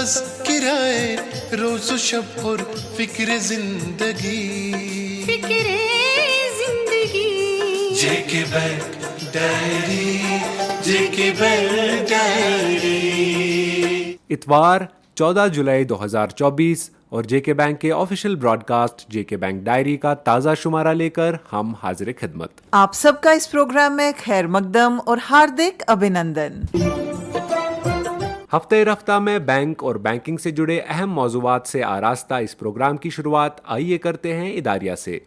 تذکرائے روز و شب اور فکر زندگی، فکر زندگی، جے کے بینک ڈائری، جے کے بینک ڈائری۔ اتوار 14 جولائی 2024 اور جے کے بینک کے آفیشیل براڈ کاسٹ جے کے بینک ڈائری کا تازہ شمارہ لے کر ہم حاضر خدمت۔ آپ سب کا اس پروگرام میں خیر مقدم اور ہاردک ابھینندن۔ ہفتہ رفتہ میں بینک اور بینکنگ سے جڑے اہم موضوعات سے آراستہ اس پروگرام کی شروعات آئیے کرتے ہیں اداریہ سے۔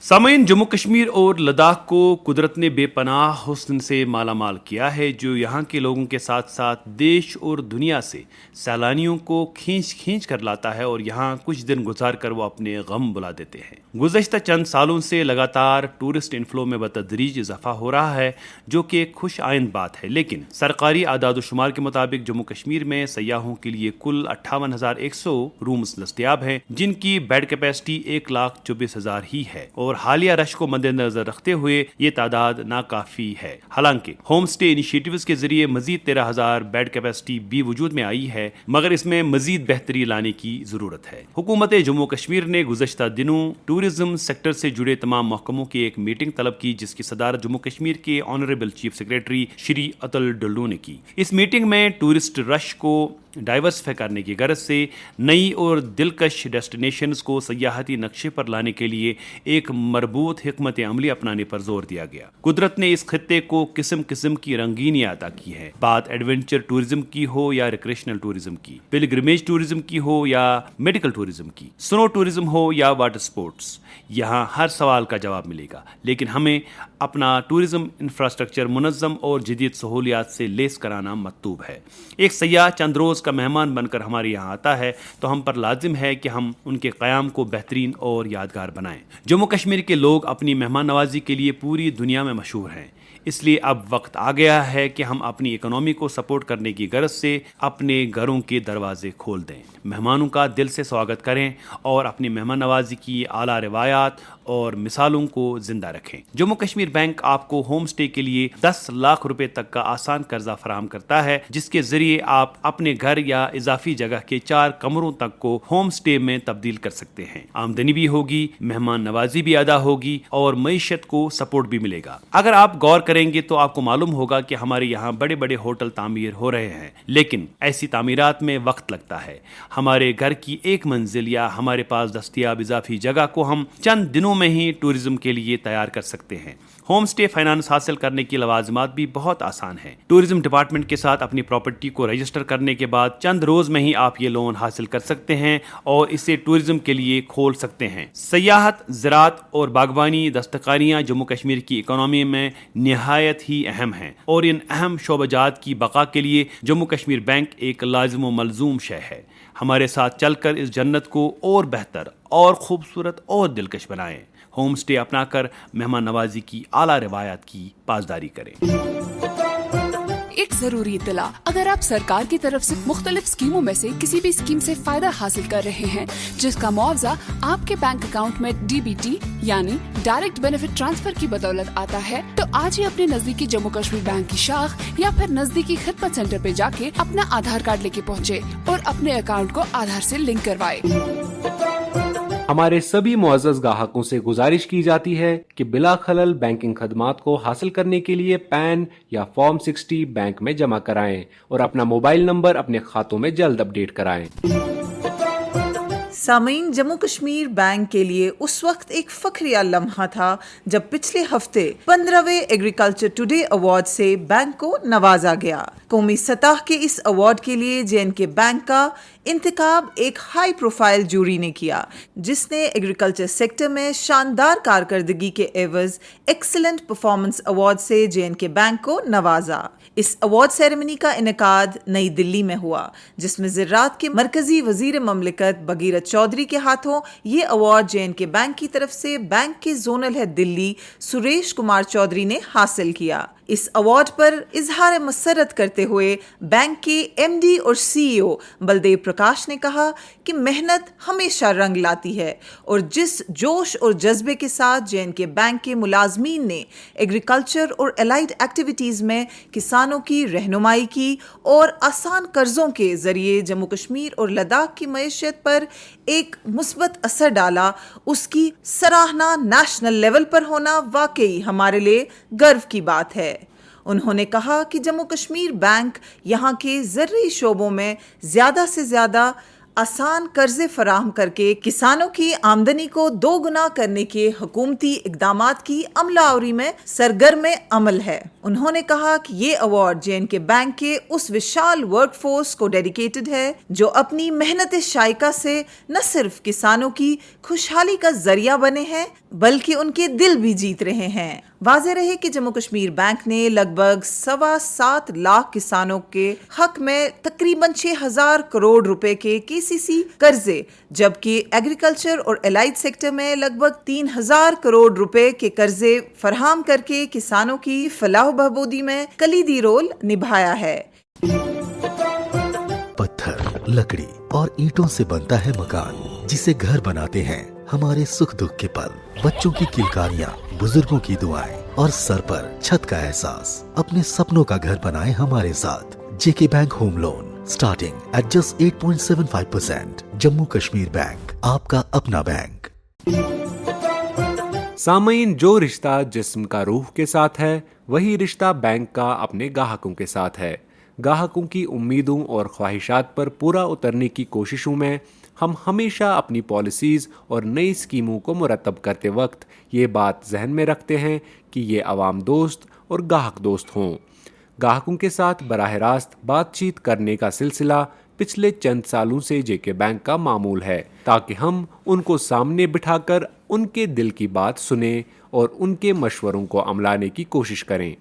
سامعین، جموں کشمیر اور لداخ کو قدرت نے بے پناہ حسن سے مالا مال کیا ہے، جو یہاں کے لوگوں کے ساتھ ساتھ دیش اور دنیا سے سیلانیوں کو کھینچ کر لاتا ہے اور یہاں کچھ دن گزار کر وہ اپنے غم بلا دیتے ہیں۔ گزشتہ چند سالوں سے لگاتار ٹورسٹ انفلو میں بتدریج اضافہ ہو رہا ہے، جو کہ ایک خوش آئند بات ہے، لیکن سرکاری اعداد و شمار کے مطابق جموں کشمیر میں سیاحوں کے لیے کل 58,100 رومز دستیاب ہیں، جن کی بیڈ کیپیسٹی 1,24,000 ہی ہے، اور حالیہ رش کو مد نظر رکھتے ہوئے یہ تعداد ناکافی ہے۔ حالانکہ ہوم سٹے انیشیٹیوز کے ذریعے مزید 13,000 بیڈ کیپیسٹی بھی وجود میں آئی ہے، مگر اس میں مزید بہتری لانے کی ضرورت ہے۔ حکومت جموں کشمیر نے گزشتہ دنوں ٹورزم سیکٹر سے جڑے تمام محکموں کی ایک میٹنگ طلب کی، جس کی صدارت جموں کشمیر کے آنریبل چیف سیکریٹری شری اتل ڈلو نے کی۔ اس میٹنگ میں ٹورسٹ رش کو ڈائیورسفائی کرنے کی غرض سے نئی اور دلکش ڈیسٹینیشنز کو سیاحتی نقشے پر لانے کے لیے ایک مربوط حکمت عملی اپنانے پر زور دیا گیا۔ قدرت نے اس خطے کو قسم قسم کی رنگینیاں عطا کی ہے، بات ایڈونچر ٹورزم کی ہو یا ریکریشنل ٹورزم کی، پلگرمیج ٹورزم کی ہو یا میڈیکل ٹورزم کی، سنو ٹورزم ہو یا واٹر سپورٹس۔ یہاں ہر سوال کا جواب ملے گا، لیکن ہمیں اپنا ٹورزم انفراسٹرکچر منظم اور جدید سہولیات سے لیس کرانا مطلوب ہے۔ ایک سیاح چند روز کا مہمان بن کر ہمارے یہاں آتا ہے تو ہم پر لازم ہے کہ ہم ان کے قیام کو بہترین اور یادگار بنائیں۔ جموں کشمیر کے لوگ اپنی مہمان نوازی کے لیے پوری دنیا میں مشہور ہیں، اس لیے اب وقت آ گیا ہے کہ ہم اپنی اکنامی کو سپورٹ کرنے کی غرض سے اپنے گھروں کے دروازے کھول دیں، مہمانوں کا دل سے سواگت کریں اور اپنی مہمان نوازی کی اعلیٰ روایات اور مثالوں کو زندہ رکھیں۔ جموں کشمیر بینک آپ کو ہوم سٹے کے لیے 10 لاکھ روپے تک کا آسان قرضہ فراہم کرتا ہے، جس کے ذریعے آپ اپنے گھر یا اضافی جگہ کے 4 کمروں تک کو ہوم سٹے میں تبدیل کر سکتے ہیں۔ آمدنی بھی ہوگی، مہمان نوازی بھی ادا ہوگی اور معیشت کو سپورٹ بھی ملے گا۔ اگر آپ غور کریں گے تو آپ کو معلوم ہوگا کہ ہمارے یہاں بڑے بڑے ہوٹل تعمیر ہو رہے ہیں، لیکن ایسی تعمیرات میں وقت لگتا ہے۔ ہمارے گھر کی ایک منزل یا ہمارے پاس دستیاب اضافی جگہ کو ہم چند دنوں میں ہی ٹورزم کے لیے تیار کر سکتے ہیں۔ ہوم سٹے فائنانس حاصل کرنے کی لوازمات بھی بہت آسان ہیں۔ ٹورزم ڈپارٹمنٹ کے ساتھ اپنی پراپرٹی کو رجسٹر کرنے کے بعد چند روز میں ہی آپ یہ لون حاصل کر سکتے ہیں اور اسے ٹورزم کے لیے کھول سکتے ہیں۔ سیاحت، زراعت اور باغبانی دستکاریاں جموں کشمیر کی اکانومی میں نہایت ہی اہم ہیں، اور ان اہم شعبہ جات کی بقا کے لیے جموں کشمیر بینک ایک لازم و ملزوم شے ہے۔ ہمارے ساتھ چل کر اس جنت کو اور بہتر اور خوبصورت اور دلکش بنائیں۔ ہوم سٹے اپنا کر مہمان نوازی کی اعلیٰ روایات کی پاسداری کریں۔ ایک ضروری اطلاع، اگر آپ سرکار کی طرف سے مختلف اسکیموں میں سے کسی بھی اسکیم سے فائدہ حاصل کر رہے ہیں جس کا معاوضہ آپ کے بینک اکاؤنٹ میں DBT یعنی ڈائریکٹ بینیفٹ ٹرانسفر کی بدولت آتا ہے، تو آج ہی اپنے نزدیکی جموں کشمیر بینک کی شاخ یا پھر نزدیکی خدمت سینٹر پہ جا کے اپنا آدھار کارڈ لے کے پہنچے اور اپنے اکاؤنٹ کو آدھار سے لنک کروائے۔ ہمارے سبھی معزز گاہکوں سے گزارش کی جاتی ہے کہ بلا خلل بینکنگ خدمات کو حاصل کرنے کے لیے پین یا فارم 60 بینک میں جمع کرائیں اور اپنا موبائل نمبر اپنے کھاتوں میں جلد اپڈیٹ کرائیں۔ سامعین، جموں کشمیر بینک کے لیے اس وقت ایک فخریہ لمحہ تھا جب پچھلے ہفتے 15ویں ایگریکلچر ٹوڈے ایوارڈ سے بینک کو نوازا گیا۔ قومی سطح کے اس ایوارڈ کے لیے JNK بینک کا انتخاب ایک ہائی پروفائل جوری نے کیا، جس نے ایگریکلچر سیکٹر میں شاندار کارکردگی کے عوض ایکسلنٹ پرفارمنس ایوارڈ سے JNK بینک کو نوازا۔ اس ایوارڈ سیریمنی کا انعقاد نئی دلی میں ہوا، جس میں زراعت کے مرکزی وزیر مملکت بھگیرت چودھری کے ہاتھوں یہ ایوارڈ JNK بینک کی طرف سے بینک کے زونل ہیڈ دلی سریش کمار چودھری نے حاصل کیا۔ इस अवार्ड पर इजहार मसरत करते हुए बैंक के एमडी और सीईओ बलदेव प्रकाश ने कहा कि मेहनत हमेशा रंग लाती है और जिस जोश और जज्बे के साथ जेएनके बैंक के मुलाजमीन ने एग्रीकल्चर और एलाइड एक्टिविटीज़ में किसानों की रहनुमाई की और आसान कर्जों के जरिए जम्मू कश्मीर और लद्दाख की मईशत पर एक मुस्बत असर डाला, उसकी सराहना नेशनल लेवल पर होना वाकई हमारे लिए गर्व की बात है। उन्होंने कहा कि जम्मू कश्मीर बैंक यहाँ के ज़रूरी शोबों में ज़्यादा से ज़्यादा आसान कर्जे फराहम करके किसानों की आमदनी को 2 गुना करने के हुकूमती इक़दामात की अमलावरी में सरगर्म अमल है। उन्होंने कहा कि ये अवार्ड जेएनके बैंक के उस विशाल वर्कफोर्स को डेडिकेटेड है जो अपनी मेहनत शाइका से न सिर्फ किसानों की खुशहाली का जरिया बने हैं बल्कि उनके दिल भी जीत रहे हैं। वाज़ेह रहे कि जम्मू कश्मीर बैंक ने लगभग 7.25 लाख किसानों के हक में तकरीबन 6,000 करोड़ रुपए के केसीसी कर्जे, जबकि एग्रीकल्चर और एलाइड सेक्टर में लगभग 3,000 करोड़ रुपए के कर्जे फराहम करके किसानों की फलाह बहबूदी में कलीदी रोल निभाया है। पत्थर, लकड़ी और ईंटों से बनता है मकान, जिसे घर बनाते हैं हमारे सुख दुख के पल, बच्चों की किलकारियाँ, बुजुर्गों की दुआएं और सर पर छत का एहसास। अपने सपनों का घर बनाए हमारे साथ। J K bank home loan starting at just 8.75%। Jammu Kashmir bank, आपका अपना बैंक। सामईन, जो रिश्ता जिस्म का रूह के साथ है वही रिश्ता बैंक का अपने ग्राहकों के साथ है। ग्राहकों की उम्मीदों और ख्वाहिशात पर पूरा उतरने की कोशिशों में हम हमेशा अपनी पॉलिसीज़ और नई स्कीमों को मुरतब करते वक्त ये बात जहन में रखते हैं कि ये आवाम दोस्त और ग्राहक दोस्त हों। ग्राहकों के साथ बराह रास्त बातचीत करने का सिलसिला पिछले चंद सालों से जेके बैंक का मामूल है, ताकि हम उनको सामने बिठाकर उनके दिल की बात सुने और उनके मशवरों को अमलाने की कोशिश करें।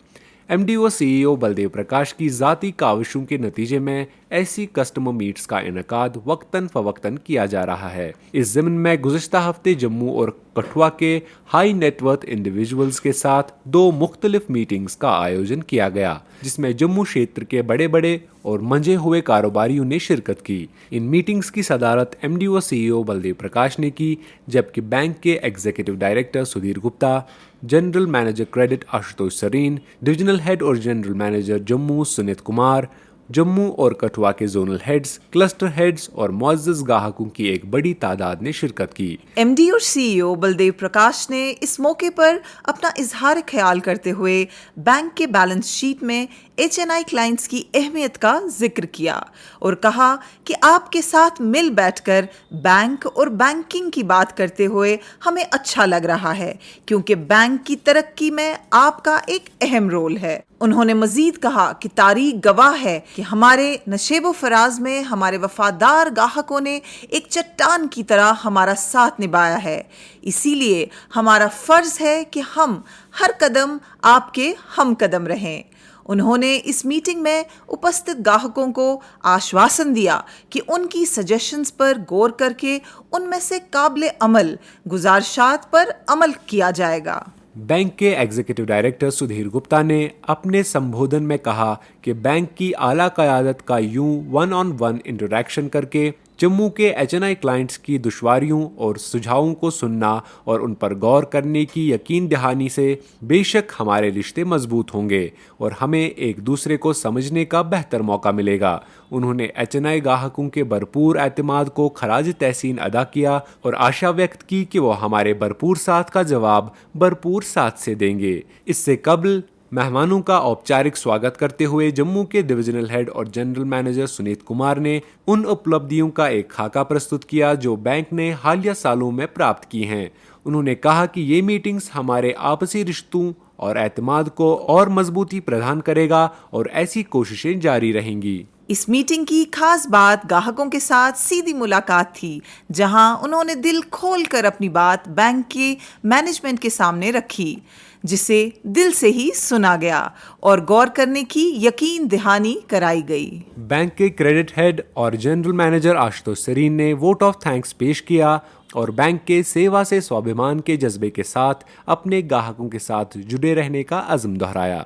एमडी व सीईओ बलदेव प्रकाश की ज़ाती काविशों के नतीजे में ऐसी कस्टमर मीट्स का इनकाद वक्तन फ़वक्तन किया जा रहा है। इस ज़िम्न में गुज़िश्ता हफ्ते जम्मू और कठुआ के हाई नेटवर्थ इंडिविजुअल्स के साथ 2 मुख्तलिफ मीटिंग्स का आयोजन किया गया, जिसमें जम्मू क्षेत्र के बड़े बड़े और मंझे हुए कारोबारियों ने शिरकत की। इन मीटिंग्स की सदारत एमडी व सीईओ बलदेव प्रकाश ने की, जबकि बैंक के executive director Sudhir Gupta, general manager credit Ashutosh Sareen, divisional head और जनरल मैनेजर जम्मू सुनीत कुमार, जम्मू और कठुआ के जोनल हेड्स, क्लस्टर हेड्स और मुअज़्ज़ज़ ग्राहकों की एक बड़ी तादाद ने शिरकत की। एमडी और सीईओ बलदेव प्रकाश ने इस मौके पर अपना इजहार ख्याल करते हुए बैंक के बैलेंस शीट में HNI क्लाइंट्स की अहमियत का जिक्र किया और कहा कि आपके साथ मिल बैठकर बैंक और बैंकिंग की बात करते हुए हमें अच्छा लग रहा है, क्योंकि बैंक की तरक्की में आपका एक अहम रोल है। उन्होंने मजीद कहा कि तारीख गवाह है कि हमारे नशेब फराज में हमारे वफादार ग्राहकों ने एक चट्टान की तरह हमारा साथ निभाया है। इसीलिए हमारा फर्ज है कि हम हर कदम आपके हम कदम रहें। उन्होंने इस मीटिंग में उपस्थित ग्राहकों को आश्वासन दिया कि उनकी सजेशंस पर गौर करके उनमें से काबिल अमल गुजारिशात पर अमल किया जाएगा। बैंक के एग्जीक्यूटिव डायरेक्टर सुधीर गुप्ता ने अपने संबोधन में कहा कि बैंक की आला क़यादत का यूं 1-on-1 इंटरैक्शन करके जम्मू के HNI क्लाइंट्स की दुश्वारियों और सुझावों को सुनना और उन पर गौर करने की यकीन दहानी से बेशक हमारे रिश्ते मजबूत होंगे और हमें एक दूसरे को समझने का बेहतर मौका मिलेगा। उन्होंने HNI ग्राहकों के भरपूर एतमाद को खराज तहसीन अदा किया और आशा व्यक्त की कि वो हमारे भरपूर साथ का जवाब भरपूर साथ से देंगे। इससे कबल मेहमानों का औपचारिक स्वागत करते हुए जम्मू के डिविजनल हेड और जनरल मैनेजर सुनीत कुमार ने उन उपलब्धियों का एक खाका प्रस्तुत किया जो बैंक ने हालिया सालों में प्राप्त की हैं। उन्होंने कहा कि ये मीटिंग्स हमारे आपसी रिश्तों और एतमाद को और मजबूती प्रदान करेगा और ऐसी कोशिशें जारी रहेंगी। इस मीटिंग की खास बात ग्राहकों के साथ सीधी मुलाकात थी, जहां उन्होंने दिल खोलकर अपनी बात बैंक के मैनेजमेंट के सामने रखी, जिसे दिल से ही सुना गया और गौर करने की यकीन दहानी कराई गई। बैंक के क्रेडिट हेड और जनरल मैनेजर आशुतोष सरीन ने वोट ऑफ थैंक्स पेश किया और बैंक के सेवा से स्वाभिमान के जज्बे के साथ अपने ग्राहकों के साथ जुड़े रहने का अज़्म दोहराया।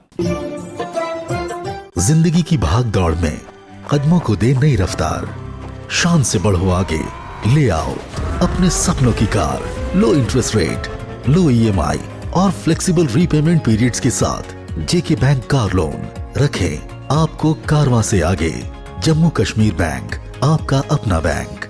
जिंदगी की भाग दौड़ में कदमों को दे नई रफ्तार, शान से बढ़ो आगे, ले आओ अपने सपनों की कार। लो इंटरेस्ट रेट, लो EMI और फ्लेक्सिबल रीपेमेंट पीरियड्स के साथ जेके बैंक कार लोन रखें आपको कारवां से आगे। जम्मू कश्मीर बैंक, आपका अपना बैंक।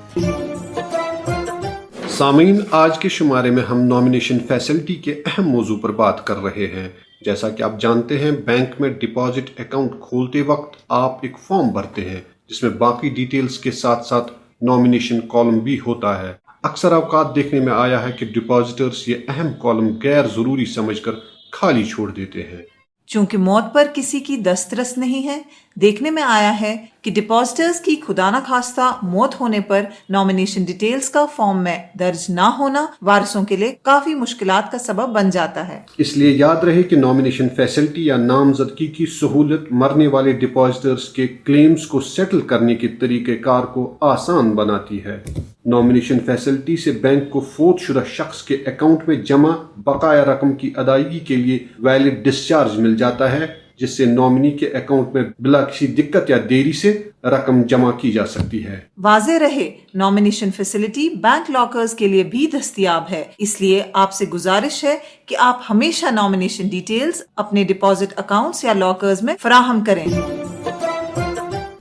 सामीन, आज के शुमारे में हम नॉमिनेशन फैसिलिटी के अहम मौजू पर बात कर रहे हैं। जैसा कि आप जानते हैं, बैंक में डिपॉजिट अकाउंट खोलते वक्त आप एक फॉर्म भरते हैं जिसमें बाकी डिटेल्स के साथ साथ नॉमिनेशन कॉलम भी होता है। अक्सर औकात देखने में आया है कि डिपॉजिटर्स ये अहम कॉलम गैर जरूरी समझकर खाली छोड़ देते हैं। चूंकि मौत पर किसी की दस्तरस नहीं है, देखने में आया है कि डिपॉजिटर्स की खुदा न खास्ता मौत होने पर नॉमिनेशन डिटेल्स का फॉर्म में दर्ज ना होना वारिसों के लिए काफी मुश्किलात का सबब बन जाता है। इसलिए याद रहे कि नॉमिनेशन फैसिलिटी या नामजदगी की सहूलत मरने वाले डिपॉजिटर्स के क्लेम्स को सेटल करने के तरीक़ेकार को आसान बनाती है। नॉमिनेशन फैसिलिटी से बैंक को फोत शुदा शख्स के अकाउंट में जमा बकाया रकम की अदायगी के लिए वैलिड डिस्चार्ज मिल जाता है, जिससे नॉमिनी के अकाउंट में बिला किसी दिक्कत या देरी से रकम जमा की जा सकती है। वाज़े रहे, नॉमिनेशन फैसिलिटी बैंक लॉकर्स के लिए भी दस्तयाब है, इसलिए आपसे गुजारिश है कि आप हमेशा नॉमिनेशन डिटेल्स अपने डिपॉजिट अकाउंट्स या लॉकर्स में फराहम करें।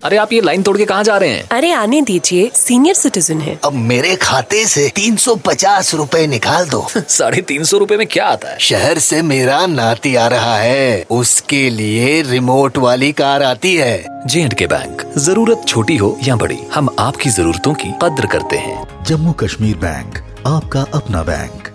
अरे आप ये लाइन तोड़ के कहाँ जा रहे हैं? अरे आने दीजिए, सीनियर सिटीजन है। अब मेरे खाते से 350 रुपए निकाल दो। 350 रुपए में क्या आता है? शहर से मेरा नाती आ रहा है, उसके लिए रिमोट वाली कार आती है। J&K बैंक, जरूरत छोटी हो या बड़ी, हम आपकी जरूरतों की कद्र करते हैं। जम्मू कश्मीर बैंक, आपका अपना बैंक।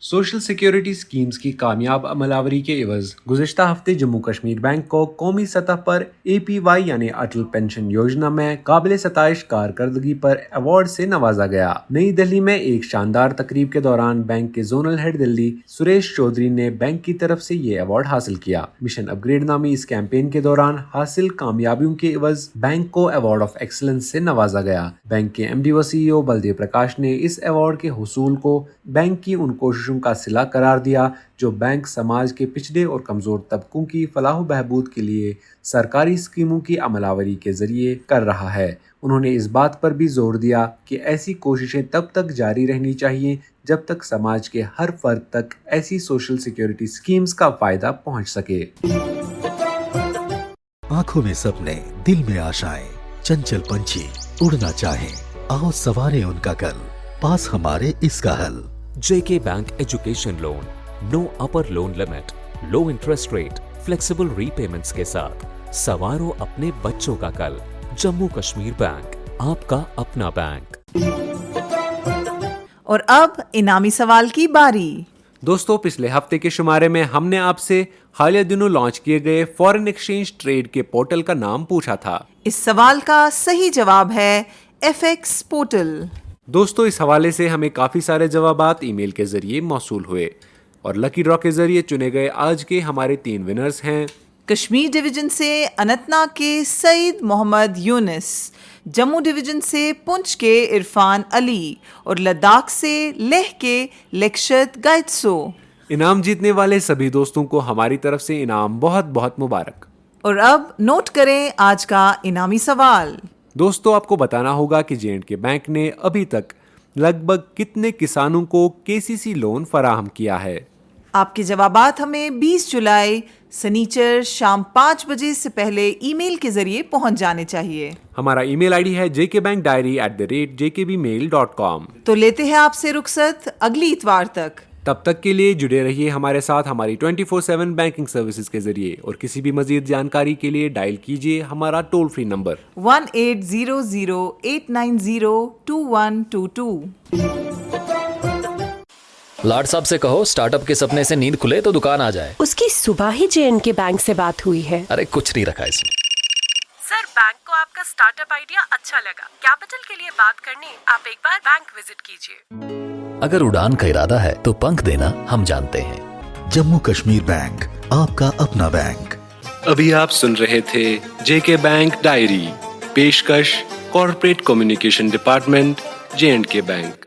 सोशल सिक्योरिटी स्कीम्स की कामयाब अमलावरी के एवज गुज़िश्ता हफ्ते जम्मू कश्मीर बैंक को कौमी सतह पर APY यानी अटल पेंशन योजना में काबिल सताइश कारकर्दगी पर अवार्ड से नवाजा गया। नई दिल्ली में एक शानदार तकरीब के दौरान बैंक के जोनल हेड दिल्ली सुरेश चौधरी ने बैंक की तरफ से ये अवार्ड हासिल किया। मिशन अपग्रेड नामी इस कैंपेन के दौरान हासिल कामयाबियों के एवज बैंक को अवार्ड ऑफ एक्सीलेंस से नवाजा गया। बैंक के MD व CEO बलदेव प्रकाश ने इस अवार्ड के हुसूल को बैंक की उन कोशिशों का सिला करार दिया जो बैंक समाज के पिछड़े और कमजोर तबकों की फलाह बहबूद के लिए सरकारी स्कीमों की अमलावरी के जरिए कर रहा है। उन्होंने इस बात पर भी जोर दिया कि ऐसी कोशिशें तब तक जारी रहनी चाहिए जब तक समाज के हर फर्द तक ऐसी सोशल सिक्योरिटी स्कीम्स का फायदा पहुंच सके। आंखों में सपने, दिल में आशाएं, चंचल पंछी उड़ना चाहे, आओ सवारे उनका कल, पास हमारे इसका हल। JK bank education loan, no upper loan limit, low interest rate, flexible repayments के साथ सवारो अपने बच्चों का कल। जम्मू कश्मीर बैंक, आपका अपना बैंक। और अब इनामी सवाल की बारी। दोस्तों, पिछले हफ्ते के शुमारे में हमने आपसे हालिया दिनों लॉन्च किए गए फॉरेन एक्सचेंज ट्रेड के पोर्टल का नाम पूछा था। इस सवाल का सही जवाब है FX पोर्टल। दोस्तों, इस हवाले से हमें काफ़ी सारे जवाबात ईमेल के जरिए मौसूल हुए और लकी ड्रॉ के जरिए चुने गए आज के हमारे 3 विनर्स हैं। कश्मीर डिवीजन से अनंतनाग के सईद मोहम्मद यूनिस, जम्मू डिवीजन से पुंछ के इरफान अली और लद्दाख से लेह के लेक्शत गाइत्सो। इनाम जीतने वाले सभी दोस्तों को हमारी तरफ से इनाम बहुत बहुत मुबारक। और अब नोट करें आज का इनामी सवाल। दोस्तों, आपको बताना होगा कि J&K बैंक ने अभी तक लगभग कितने किसानों को KCC लोन फराहम किया है। आपके जवाबात हमें 20 जुलाई सनीचर शाम 5 बजे से पहले ईमेल के जरिए पहुंच जाने चाहिए। हमारा ईमेल ID है jkbankdiary@jkbmail.com। तो लेते हैं आपसे रुखसत अगली इतवार तक। तब तक के लिए जुड़े रहिए हमारे साथ हमारी 24/7 बैंकिंग सर्विसेज के जरिए और किसी भी मजीद जानकारी के लिए डायल कीजिए हमारा टोल फ्री नंबर 1800-890-2122। लाड साहब से कहो स्टार्टअप के सपने से नींद खुले तो दुकान आ जाए। उसकी सुबह ही J&K बैंक से बात हुई है। अरे कुछ नहीं रखा इसमें। सर, बैंक को आपका स्टार्टअप आइडिया अच्छा लगा। कैपिटल के लिए बात करनी, आप एक बार बैंक विजिट कीजिए। अगर उड़ान का इरादा है तो पंख देना हम जानते हैं। जम्मू कश्मीर बैंक, आपका अपना बैंक। अभी आप सुन रहे थे JK बैंक डायरी, पेशकश corporate communication department, J&K bank.